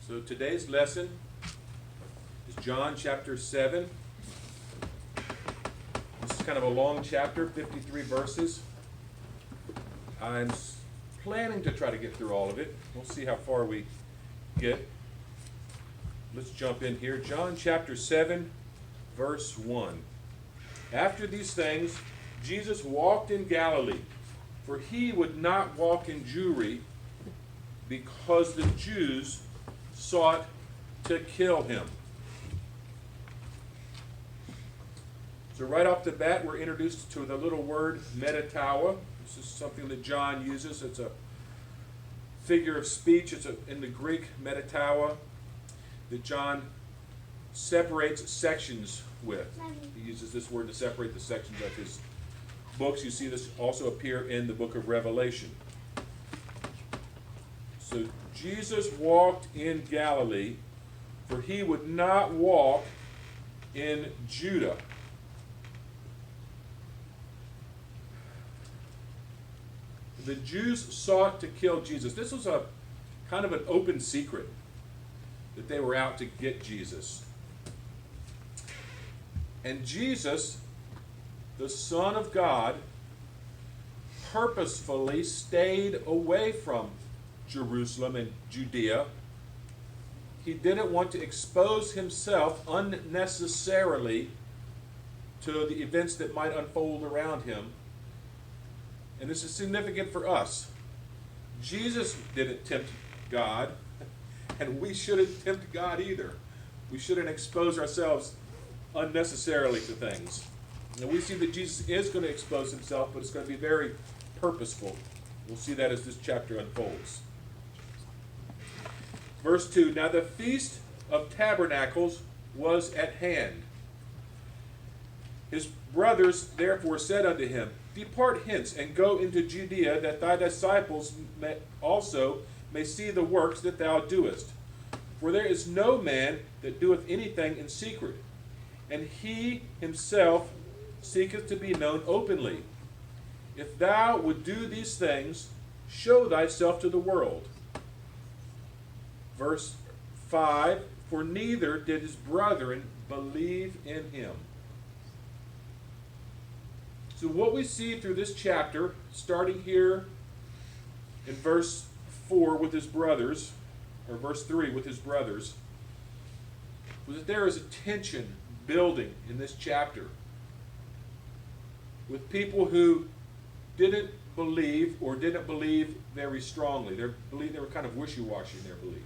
So today's lesson is John chapter 7. This is kind of a long chapter, 53 verses. I'm planning to try to get through all of it. We'll see how far we get. Let's jump in here. John chapter 7, verse 1. After these things, Jesus walked in Galilee, for he would not walk in Jewry, because the Jews sought to kill him. So right off the bat, we're introduced to the little word metataua. This is something that John uses. It's a figure of speech. It's in the Greek metataua that John separates sections with. He uses this word to separate the sections of his books. You see this also appear in the book of Revelation. So Jesus walked in Galilee, for he would not walk in Judah. The Jews sought to kill Jesus. This was a kind of an open secret that they were out to get Jesus. And Jesus, the Son of God, purposefully stayed away from Jerusalem and Judea. He didn't want to expose himself unnecessarily to the events that might unfold around him. And this is significant for us. Jesus didn't tempt God, and we shouldn't tempt God either. We shouldn't expose ourselves unnecessarily to things. And we see that Jesus is going to expose himself, but it's going to be very purposeful. We'll see that as this chapter unfolds. Verse 2, now the Feast of Tabernacles was at hand. His brothers therefore said unto him, depart hence, and go into Judea, that thy disciples also may see the works that thou doest. For there is no man that doeth anything in secret, and he himself seeketh to be known openly. If thou would do these things, show thyself to the world. Verse 5, for neither did his brethren believe in him. So what we see through this chapter, starting here in verse 4 with his brothers, or verse 3 with his brothers, was that there is a tension building in this chapter with people who didn't believe or didn't believe very strongly. They were kind of wishy-washy in their belief.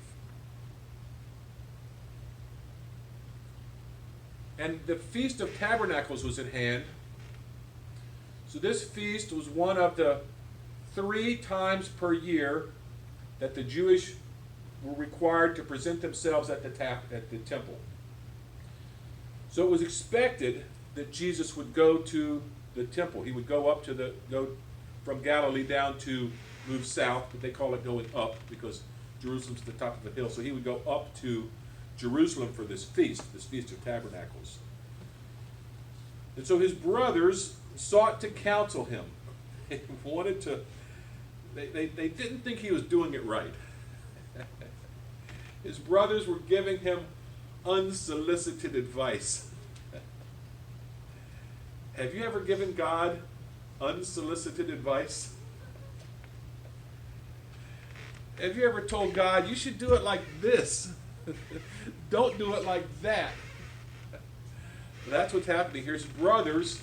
And the Feast of Tabernacles was at hand. So this feast was one of the 3 times per year that the Jewish were required to present themselves at the temple. So it was expected that Jesus would go to the temple. He would go from Galilee down to move south, but they call it going up because Jerusalem's at the top of a hill. So he would go up to Jerusalem for this Feast of Tabernacles. And so his brothers sought to counsel him. They didn't think he was doing it right. His brothers were giving him unsolicited advice. Have you ever given God unsolicited advice? Have you ever told God, you should do it like this? Don't do it like that. That's what's happening here. His brothers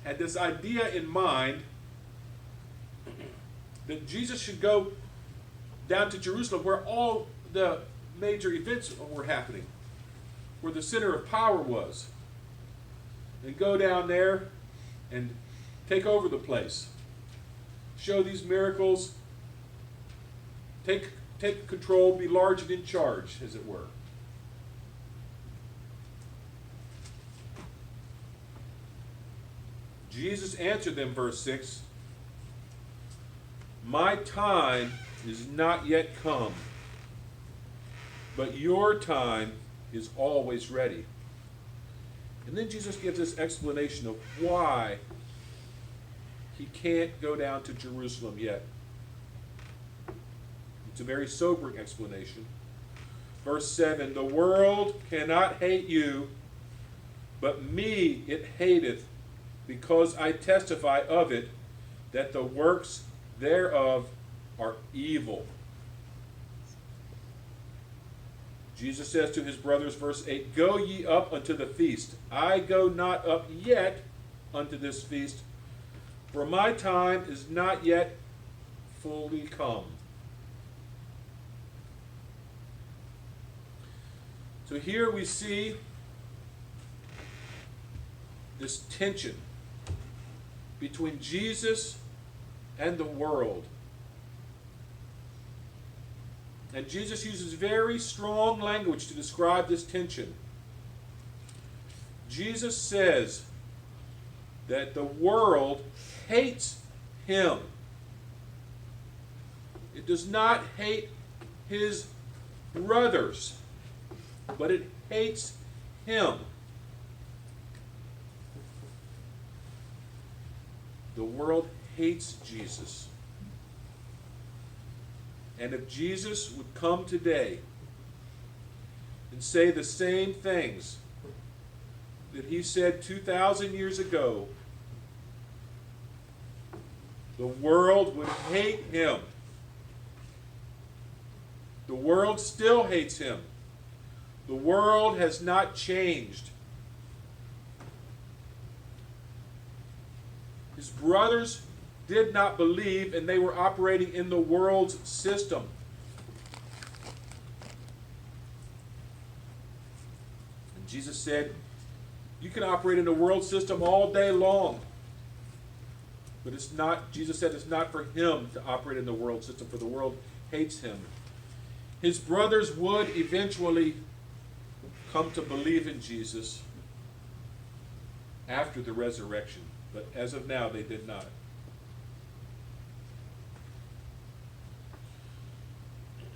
had this idea in mind that Jesus should go down to Jerusalem where all the major events were happening, where the center of power was, and go down there and take over the place, show these miracles, take control, be large and in charge, as it were. Jesus answered them, verse 6, my time is not yet come, but your time is always ready. And then Jesus gives this explanation of why he can't go down to Jerusalem yet. It's a very sobering explanation. Verse 7, the world cannot hate you, but me it hateth, because I testify of it, that the works thereof are evil. Jesus says to his brothers, verse 8, go ye up unto the feast. I go not up yet unto this feast, for my time is not yet fully come. So here we see this tension between Jesus and the world. And Jesus uses very strong language to describe this tension. Jesus says that the world hates him. It does not hate his brothers, but it hates him. The world hates Jesus. And if Jesus would come today and say the same things that he said 2,000 years ago, the world would hate him. The world still hates him. The world has not changed. His brothers did not believe, and they were operating in the world's system. And Jesus said, you can operate in the world system all day long. But it's not, Jesus said, it's not for him to operate in the world system, for the world hates him. His brothers would eventually come to believe in Jesus after the resurrection, but as of now, they did not.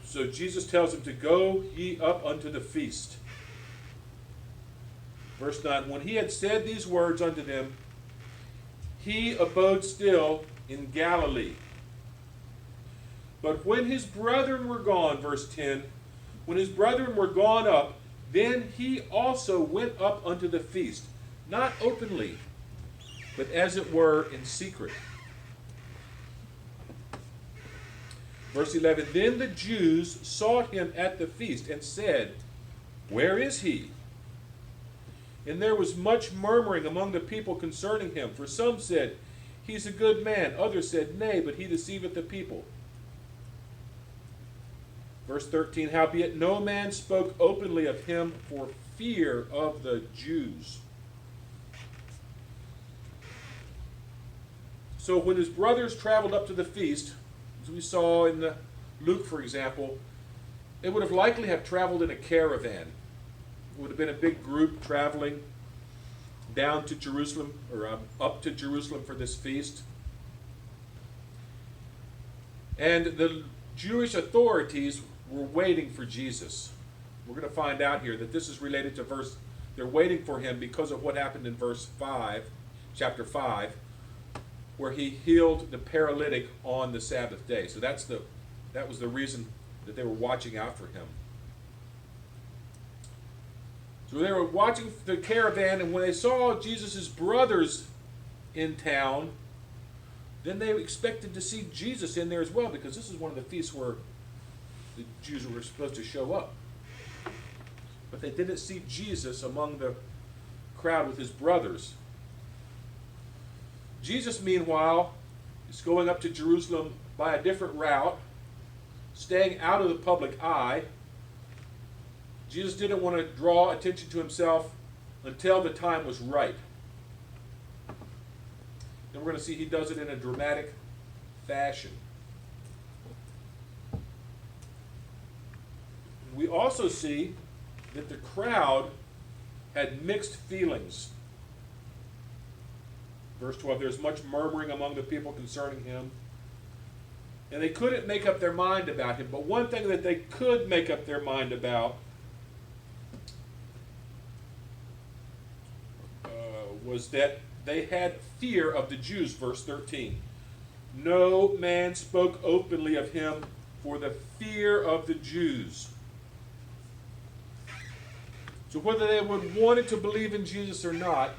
So Jesus tells them to go ye up unto the feast. Verse 9, when he had said these words unto them, he abode still in Galilee. But when his brethren were gone, verse 10, when his brethren were gone up, then he also went up unto the feast, not openly, but as it were in secret. Verse 11, then the Jews sought him at the feast and said, where is he? And there was much murmuring among the people concerning him. For some said, he's a good man. Others said, nay, but he deceiveth the people. Verse 13, howbeit no man spoke openly of him for fear of the Jews. So when his brothers traveled up to the feast, as we saw in Luke, for example, it would have likely have traveled in a caravan. It would have been a big group traveling down to Jerusalem, or up to Jerusalem for this feast. And the Jewish authorities were waiting for Jesus. We're going to find out here that this is related to they're waiting for him because of what happened in verse 5, chapter 5, where he healed the paralytic on the Sabbath day. So that was the reason that they were watching out for him. So they were watching the caravan, and when they saw Jesus' brothers in town, then they expected to see Jesus in there as well, because this is one of the feasts where the Jews were supposed to show up. But they didn't see Jesus among the crowd with his brothers. Jesus, meanwhile, is going up to Jerusalem by a different route, staying out of the public eye. Jesus didn't want to draw attention to himself until the time was right. And we're going to see he does it in a dramatic fashion. We also see that the crowd had mixed feelings. Verse 12, there's much murmuring among the people concerning him. And they couldn't make up their mind about him. But one thing that they could make up their mind about was that they had fear of the Jews, verse 13. No man spoke openly of him for the fear of the Jews. So whether they would wanted to believe in Jesus or not,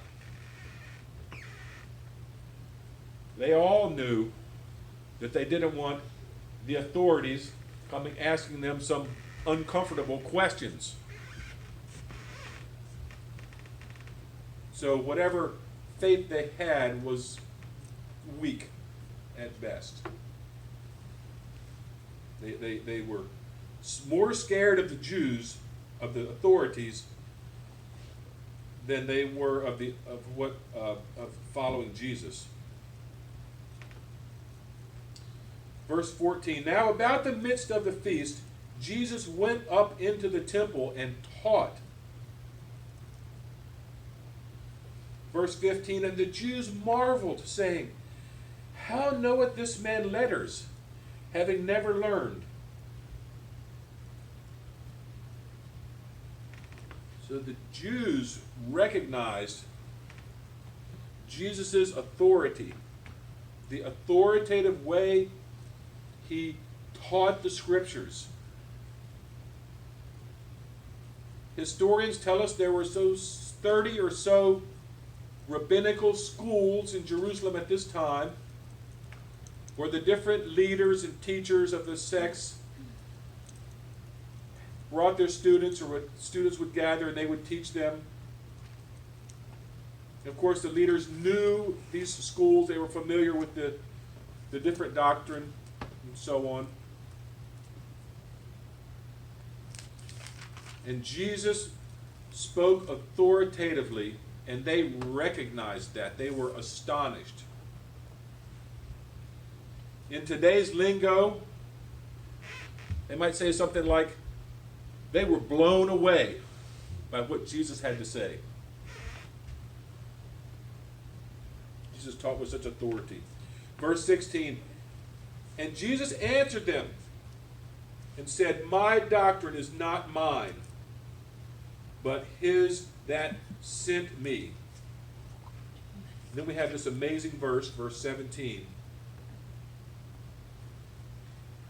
they all knew that they didn't want the authorities coming asking them some uncomfortable questions. So whatever faith they had was weak at best. They were more scared of the Jews, of the authorities, than they were of following Jesus. Verse 14, now about the midst of the feast, Jesus went up into the temple and taught. Verse 15, and the Jews marveled, saying, how knoweth this man letters, having never learned? So the Jews recognized Jesus' authority, the authoritative way he taught the scriptures. Historians tell us there were 30 or so rabbinical schools in Jerusalem at this time, where the different leaders and teachers of the sects brought their students, or students would gather and they would teach them. And of course, the leaders knew these schools. They were familiar with the different doctrine and so on. And Jesus spoke authoritatively, and they recognized that. They were astonished. In today's lingo, they might say something like, they were blown away by what Jesus had to say. Jesus taught with such authority. Verse 16, and Jesus answered them and said, my doctrine is not mine, but his that sent me. And then we have this amazing verse, verse 17.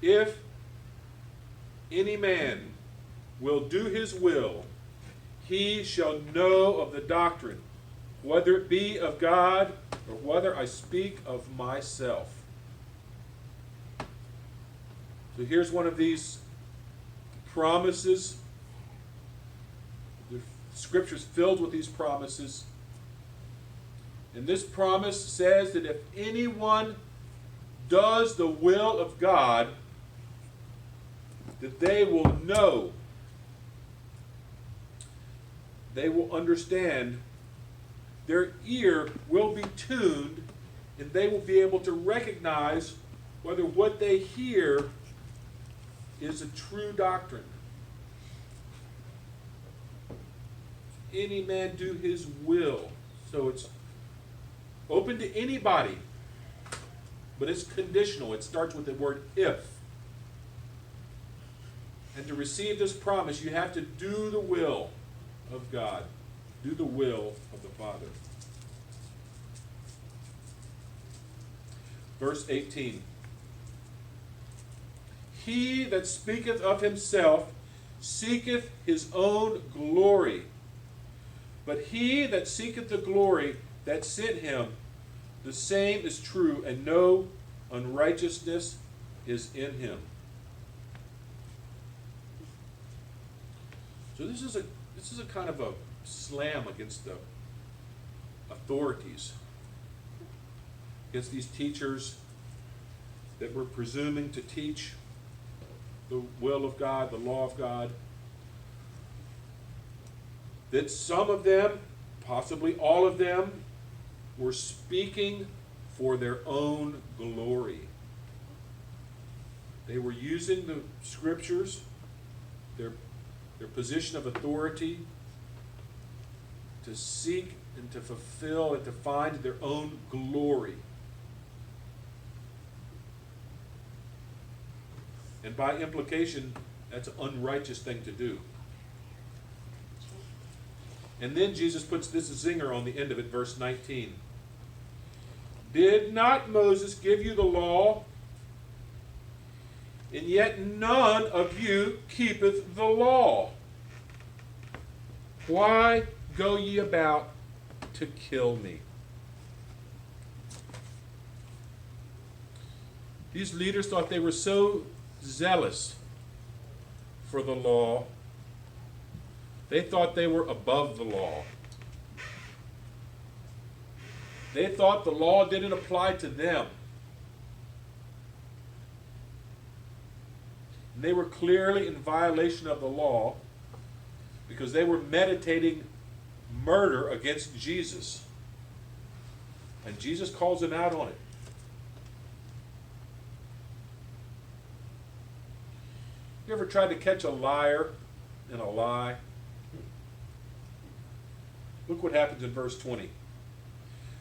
If any man will do his will, he shall know of the doctrine, whether it be of God or whether I speak of myself. So here's one of these promises. The scripture's filled with these promises. And this promise says that if anyone does the will of God, that they will know, they will understand, their ear will be tuned, and they will be able to recognize whether what they hear is a true doctrine. Any man do his will. So it's open to anybody, but it's conditional. It starts with the word if. And to receive this promise, you have to do the will of God. Do the will of the Father. Verse 18. He that speaketh of himself seeketh his own glory. But he that seeketh the glory that sent him, the same is true, and no unrighteousness is in him. So this is a kind of a slam against the authorities, against these teachers that were presuming to teach the will of God, the law of God. That some of them, possibly all of them, were speaking for their own glory. They were using the scriptures, their position of authority, to seek and to fulfill and to find their own glory. And by implication, that's an unrighteous thing to do. And then Jesus puts this zinger on the end of it, verse 19. Did not Moses give you the law? And yet none of you keepeth the law. Why go ye about to kill me? These leaders thought they were so zealous for the law. They thought they were above the law. They thought the law didn't apply to them. And they were clearly in violation of the law because they were meditating murder against Jesus. And Jesus calls them out on it. You ever tried to catch a liar in a lie? Look what happens in verse 20.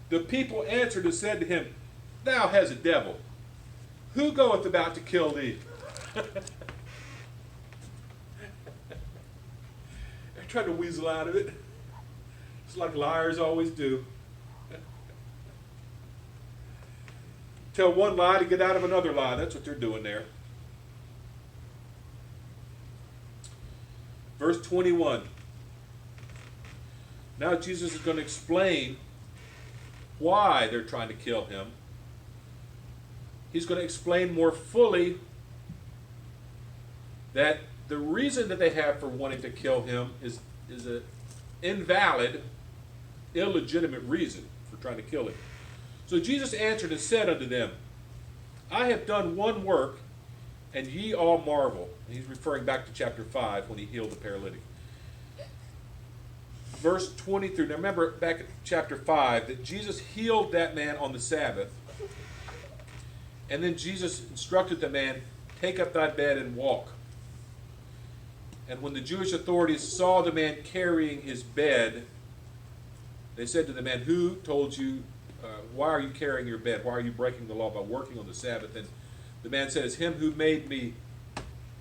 The people answered and said to him, Thou hast a devil. Who goeth about to kill thee? They're trying to weasel out of it. It's like liars always do. Tell one lie to get out of another lie. That's what they're doing there. Verse 21. Now Jesus is going to explain why they're trying to kill him. He's going to explain more fully that the reason that they have for wanting to kill him is an invalid, illegitimate reason for trying to kill him. So Jesus answered and said unto them, I have done one work, and ye all marvel. And he's referring back to chapter 5 when he healed the paralytic. Verse 23. Now remember back at chapter 5 that Jesus healed that man on the Sabbath. And then Jesus instructed the man, take up thy bed and walk. And when the Jewish authorities saw the man carrying his bed, they said to the man, who told you, why are you carrying your bed? Why are you breaking the law by working on the Sabbath? And the man said, it's him who made me,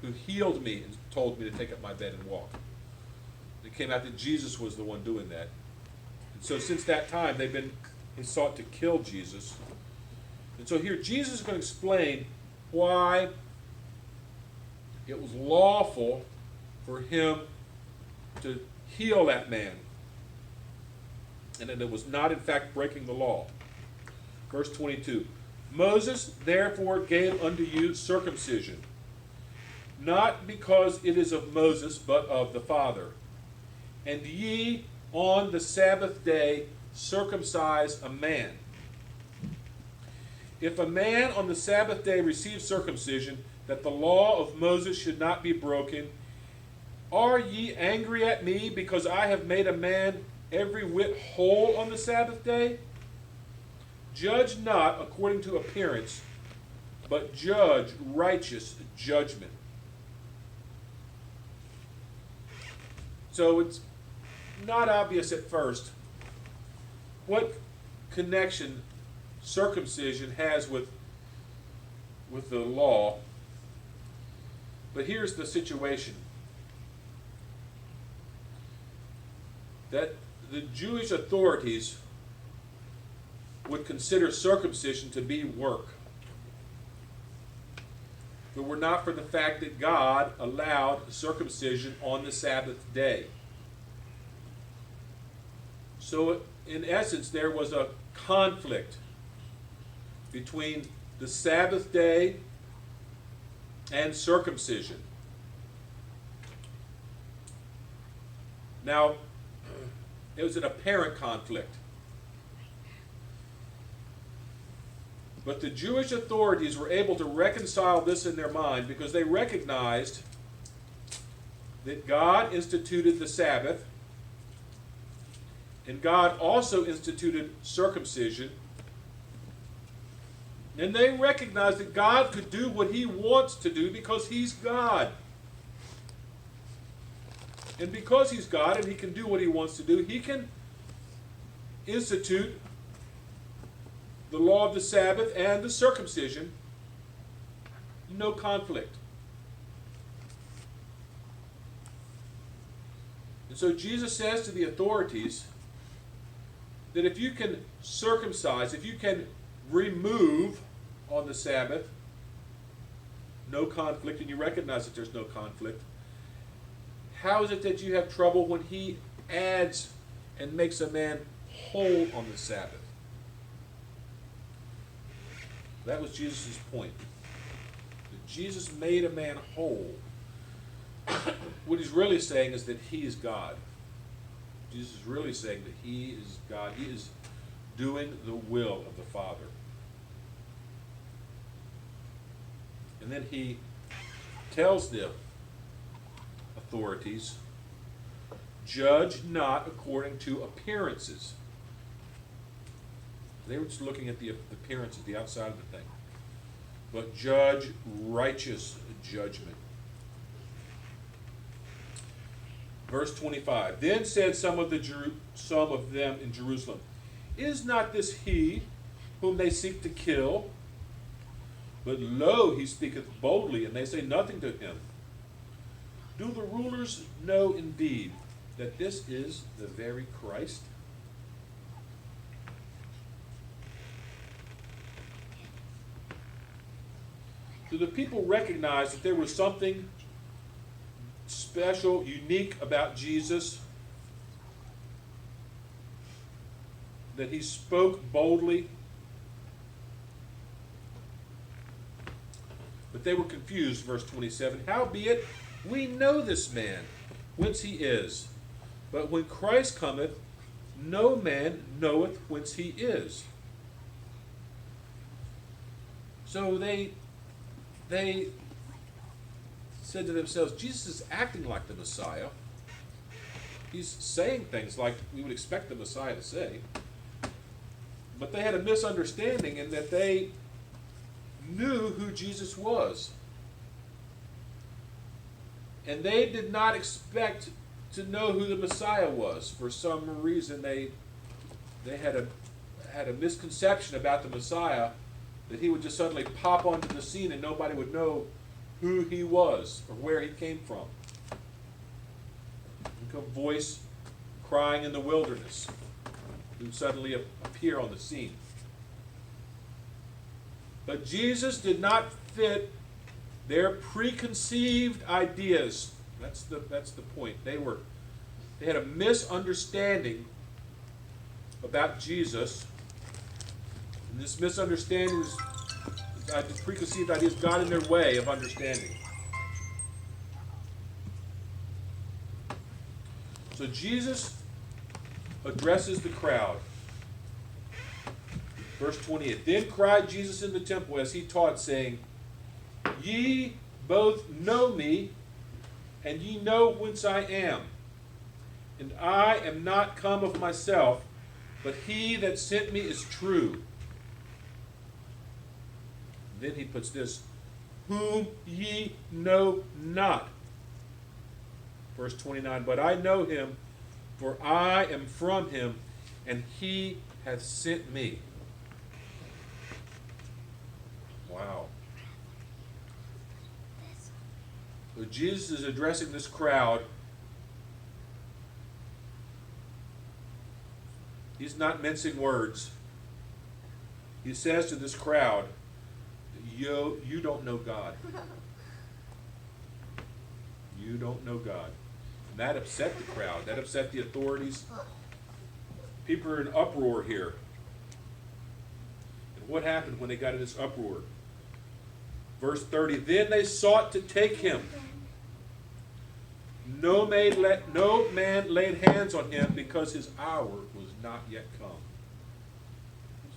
who healed me and told me to take up my bed and walk. It came out that Jesus was the one doing that. And so since that time, they sought to kill Jesus. And so here Jesus is going to explain why it was lawful for him to heal that man, and that it was not in fact breaking the law. Verse 22. Moses therefore gave unto you circumcision, not because it is of Moses, but of the Father. And ye on the Sabbath day circumcise a man. If a man on the Sabbath day receives circumcision, that the law of Moses should not be broken, are ye angry at me because I have made a man every whit whole on the Sabbath day? Judge not according to appearance, but judge righteous judgment. So it's not obvious at first what connection circumcision has with the law. But here's the situation. That the Jewish authorities would consider circumcision to be work. If it were not for the fact that God allowed circumcision on the Sabbath day. So in essence, there was a conflict between the Sabbath day and circumcision. Now, it was an apparent conflict. But the Jewish authorities were able to reconcile this in their mind because they recognized that God instituted the Sabbath, and God also instituted circumcision. And they recognized that God could do what he wants to do because he's God. And because he's God and he can do what he wants to do, he can institute the law of the Sabbath and the circumcision. No conflict. And so Jesus says to the authorities that if you can circumcise, if you can remove on the Sabbath, no conflict, and you recognize that there's no conflict, how is it that you have trouble when he adds and makes a man whole on the Sabbath. That was Jesus' point. That Jesus made a man whole. What he's really saying is that he is God. Jesus is really saying that he is God. He is doing the will of the Father. And then he tells the authorities, judge not according to appearances. They were just looking at the appearances, the outside of the thing. But judge righteous judgment. Verse 25. Then said some of them in Jerusalem, is not this he whom they seek to kill? But lo, he speaketh boldly, and they say nothing to him. Do the rulers know indeed that this is the very Christ? So the people recognized that there was something special, unique about Jesus, that he spoke boldly, but they were confused. Verse 27, howbeit we know this man, whence he is, but when Christ cometh, no man knoweth whence he is. So they said to themselves, Jesus is acting like the Messiah. He's saying things like we would expect the Messiah to say. But they had a misunderstanding in that they knew who Jesus was. And they did not expect to know who the Messiah was. For some reason, they had a misconception about the Messiah, that he would just suddenly pop onto the scene and nobody would know who he was or where he came from. Like a voice crying in the wilderness, who suddenly appear on the scene. But Jesus did not fit their preconceived ideas. That's the point. They had a misunderstanding about Jesus, and this misunderstanding was preconceived ideas got in their way of understanding. So Jesus addresses the crowd. Verse 28, then cried Jesus in the temple as he taught, saying, ye both know me, and ye know whence I am. And I am not come of myself, but he that sent me is true. Then he puts this, whom ye know not. Verse 29, but I know him, for I am from him, and he hath sent me. Wow. So Jesus is addressing this crowd. He's not mincing words. He says to this crowd, you don't know God. You don't know God. And that upset the crowd. That upset the authorities. People are in uproar here. And what happened when they got in this uproar? Verse 30, then they sought to take him. No man laid hands on him, because his hour was not yet come.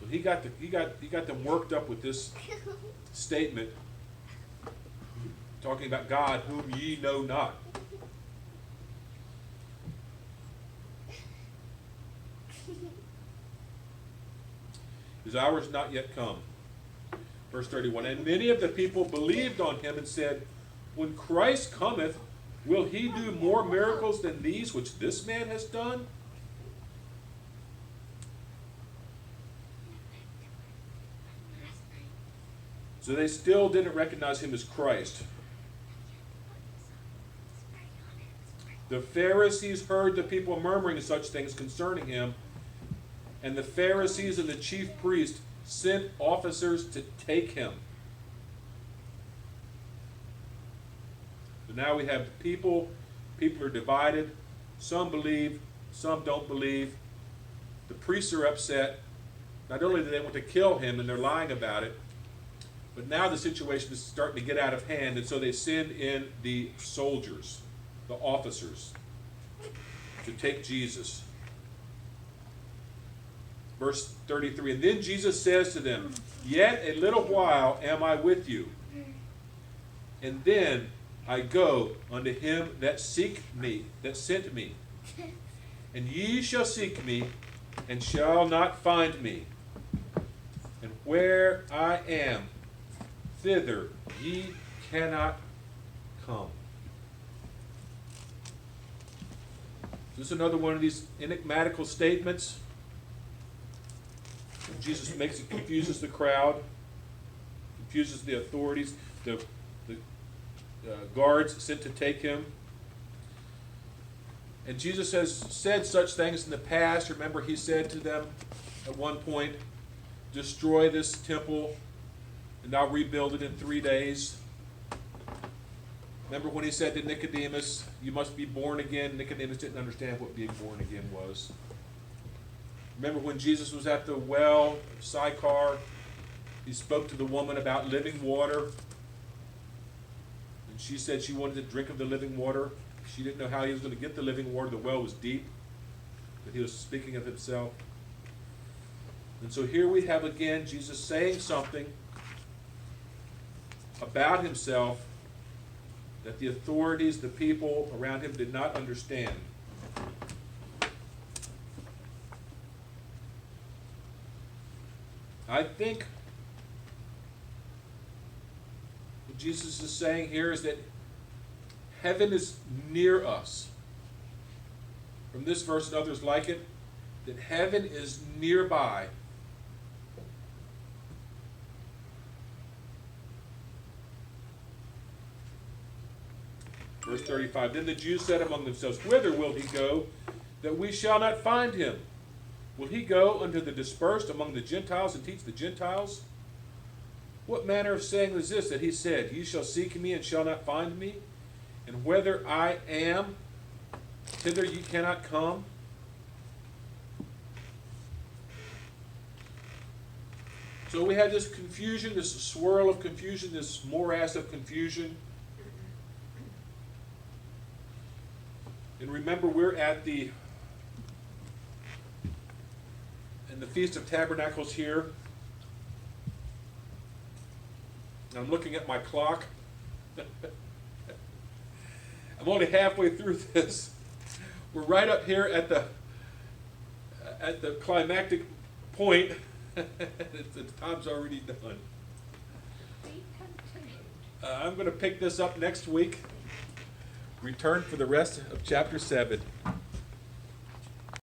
So he got them worked up with this statement, talking about God whom ye know not. His hour is not yet come. Verse 31, and many of the people believed on him and said, when Christ cometh, will he do more miracles than these which this man has done? So they still didn't recognize him as Christ. The Pharisees heard the people murmuring such things concerning him, and the Pharisees and the chief priests sent officers to take him. So now we have people are divided. Some believe Some don't believe. The priests are upset. Not only do they want to kill him, and they're lying about it, but now the situation is starting to get out of hand, and so they send in the soldiers, the officers, to take Jesus. Verse 33, and then Jesus says to them, yet a little while am I with you, and then I go unto him that sent me. And ye shall seek me, and shall not find me. And where I am, thither ye cannot come. This is another one of these enigmatical statements. Jesus makes it, confuses the crowd, confuses the authorities, the guards sent to take him. And Jesus has said such things in the past. Remember, he said to them at one point, destroy this temple and I'll rebuild it in 3 days. Remember when he said to Nicodemus, you must be born again? Nicodemus didn't understand what being born again was. Remember when Jesus was at the well, Sychar, he spoke to the woman about living water. And she said she wanted to drink of the living water. She didn't know how he was going to get the living water. The well was deep. But he was speaking of himself. And so here we have again Jesus saying something about himself that the authorities, the people around him did not understand. I think what Jesus is saying here is that heaven is near us. From this verse and others like it, that heaven is nearby. Verse 35, then the Jews said among themselves, whither will he go, that we shall not find him? Will he go unto the dispersed among the Gentiles and teach the Gentiles? What manner of saying is this that he said, ye shall seek me and shall not find me? And whether I am, thither ye cannot come? So we had this confusion, this swirl of confusion, this morass of confusion. And remember, we're at in the Feast of Tabernacles here. I'm looking at my clock. I'm only halfway through this. We're right up here at the climactic point. The time's already done. I'm going to pick this up next week. Return for the rest of chapter 7.